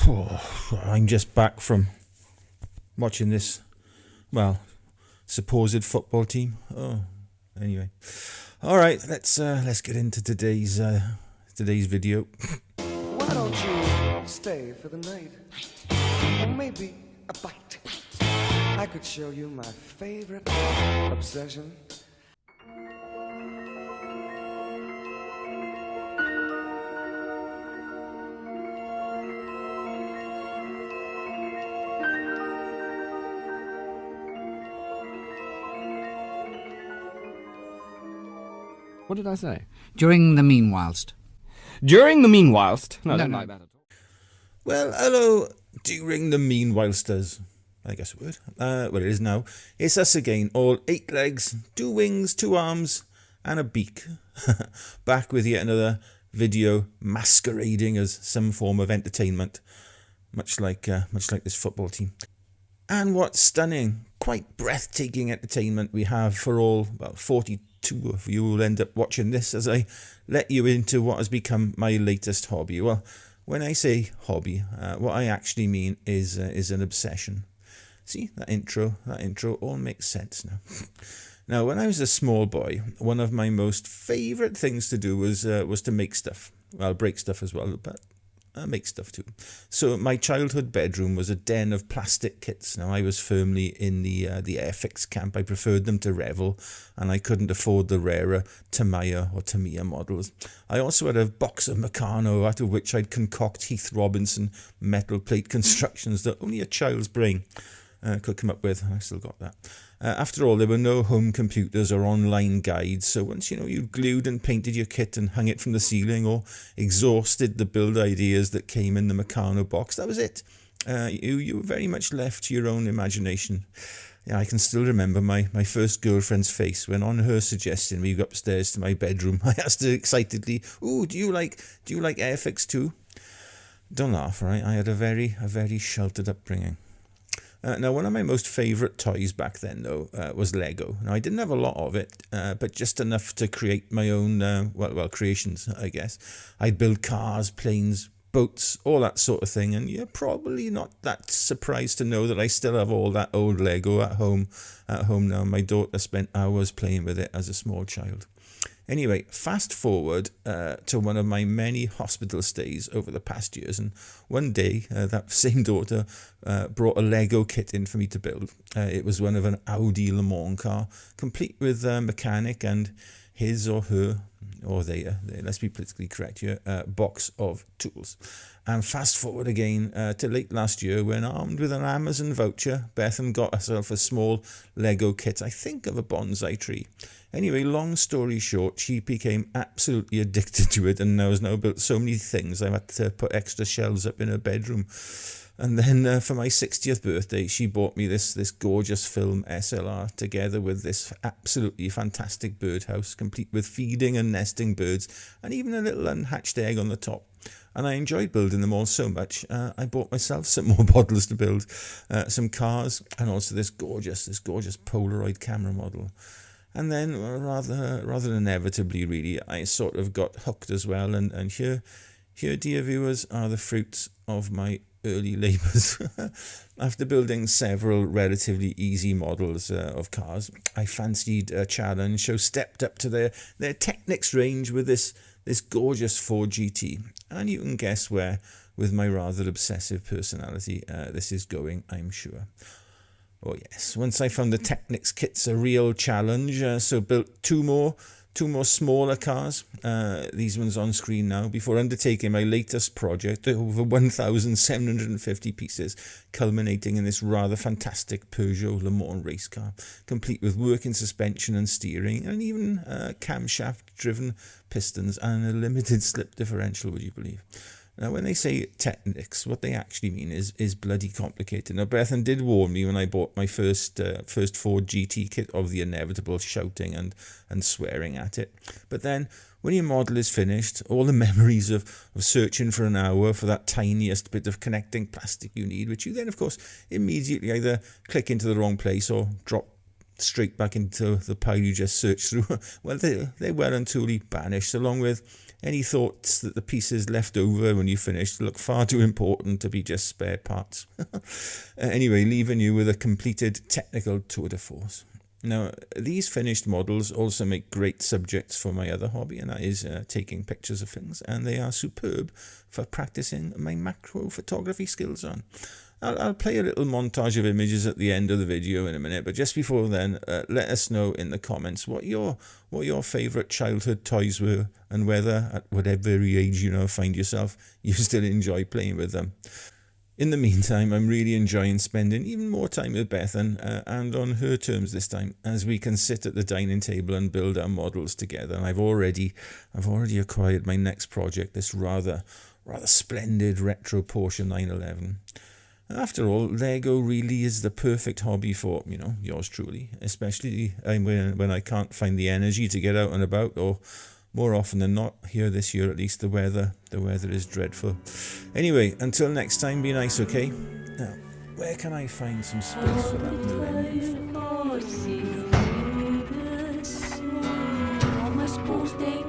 Oh, I'm just back from watching this, well, supposed football team. Oh, anyway. All right, let's get into today's video. Why don't you stay for the night? Or maybe a bite. I could show you my favorite obsession. What did I say? During the meanwhilest. During the meanwhilest. No, I don't like that at all. Well, hello, during the meanwhilesters. I guess it would. Well, it is now. It's us again, all 8 legs, 2 wings, 2 arms, and a beak. Back with yet another video masquerading as some form of entertainment, much like this football team. And what stunning, quite breathtaking entertainment we have for all, well, 42 of you will end up watching this as I let you into what has become my latest hobby. Well, when I say hobby, what I actually mean is an obsession. See, that intro all makes sense now. Now, when I was a small boy, one of my most favourite things to do was to make stuff. Well, break stuff as well, but make stuff too. So my childhood bedroom was a den of plastic kits. Now, I was firmly in the Airfix camp. I preferred them to Revell, and I couldn't afford the rarer Tamiya or Tamiya models. I also had a box of Meccano, out of which I'd concoct Heath Robinson metal plate constructions that only a child's brain could come up with. I still got that. After all, there were no home computers or online guides, so once you glued and painted your kit and hung it from the ceiling or exhausted the build ideas that came in the Meccano box, that was it. You were very much left to your own imagination. Yeah, I can still remember my first girlfriend's face when, on her suggestion, we go upstairs to my bedroom. I asked her excitedly, "Ooh, do you like Airfix too?" Don't laugh, right? I had a very sheltered upbringing. Now, one of my most favourite toys back then, though, was Lego. Now, I didn't have a lot of it, but just enough to create my own, creations, I guess. I'd build cars, planes, boats, all that sort of thing, and you're probably not that surprised to know that I still have all that old Lego at home now. My daughter spent hours playing with it as a small child. Anyway, fast forward to one of my many hospital stays over the past years, and one day that same daughter brought a Lego kit in for me to build. It was one of an Audi Le Mans car, complete with mechanic and his or her, or their, let's be politically correct here, box of tools. And fast forward again to late last year when, armed with an Amazon voucher, Bethan got herself a small Lego kit, I think of a bonsai tree. Anyway, long story short, she became absolutely addicted to it and has now built so many things I've had to put extra shelves up in her bedroom. And then for my 60th birthday, she bought me this gorgeous film SLR together with this absolutely fantastic birdhouse, complete with feeding and nesting birds, and even a little unhatched egg on the top. And I enjoyed building them all so much, I bought myself some more bottles to build, some cars, and also this gorgeous Polaroid camera model. And then, rather inevitably, really, I sort of got hooked as well. And here, dear viewers, are the fruits of my early labours. After building several relatively easy models of cars, I fancied a challenge, so stepped up to their Technics range with this gorgeous Ford GT. And you can guess where, with my rather obsessive personality, this is going, I'm sure. Oh yes, once I found the Technics kits a real challenge, so built two more smaller cars, these ones on screen now, before undertaking my latest project, over 1,750 pieces, culminating in this rather fantastic Peugeot Le Mans race car, complete with working suspension and steering, and even camshaft-driven pistons and a limited slip differential, would you believe? Now, when they say Technics, what they actually mean is bloody complicated. Now, Bethan did warn me when I bought my first Ford GT kit of the inevitable shouting and swearing at it. But then, when your model is finished, all the memories of searching for an hour for that tiniest bit of connecting plastic you need, which you then, of course, immediately either click into the wrong place or drop straight back into the pile you just searched through, well, they're well and truly banished, along with Any thoughts that the pieces left over when you finished look far too important to be just spare parts. Anyway, leaving you with a completed technical tour de force. Now, these finished models also make great subjects for my other hobby, and that is taking pictures of things, and they are superb for practicing my macro photography skills on. I'll play a little montage of images at the end of the video in a minute, but just before then, let us know in the comments what your favourite childhood toys were, and whether at whatever age you find yourself, you still enjoy playing with them. In the meantime, I'm really enjoying spending even more time with Bethan, and on her terms this time, as we can sit at the dining table and build our models together. And I've already acquired my next project, this rather splendid retro Porsche 911. After all, Lego really is the perfect hobby for, yours truly, especially when I can't find the energy to get out and about, or more often than not, here this year at least, the weather is dreadful. Anyway, until next time, be nice, okay? Now, where can I find some space for that millennium flag? How am I supposed to get